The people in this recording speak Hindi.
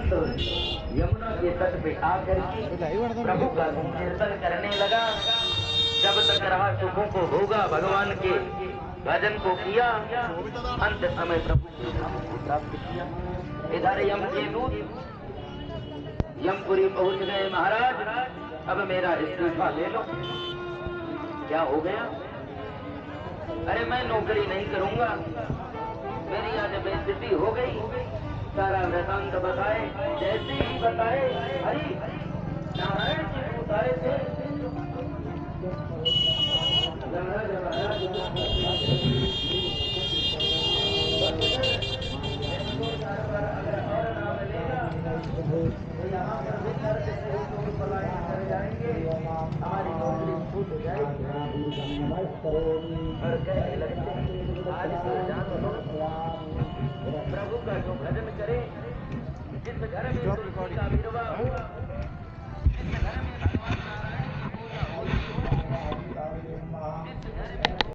तुरंत यमुना के तट पे आकर के प्रभु का कीर्तन करने लगा। जब तक रहा सुखों को भोगा भगवान के भजन को किया, अंत समय प्रभु के धाम को प्राप्त किया। इधर यम के दूत यमपुरी पहुंच गए। महाराज अब मेरा इस्तीफा ले लो। क्या हो गया? अरे मैं नौकरी नहीं करूंगा, मेरी आज बेइज्जती हो गई। सारा वृतांत बताए। जैसे ही बताए, हरि नारायण जी दूत आए थे। यमराज महाराज अगर और नाम लेगा तो यहाँ पर भी नर्क से ही लोग पलायन कर जाएंगे, हमारी नौकरी छूट जाएगी। और कहने लगते हैं आज तो जान लो, प्रभु का जो भजन करे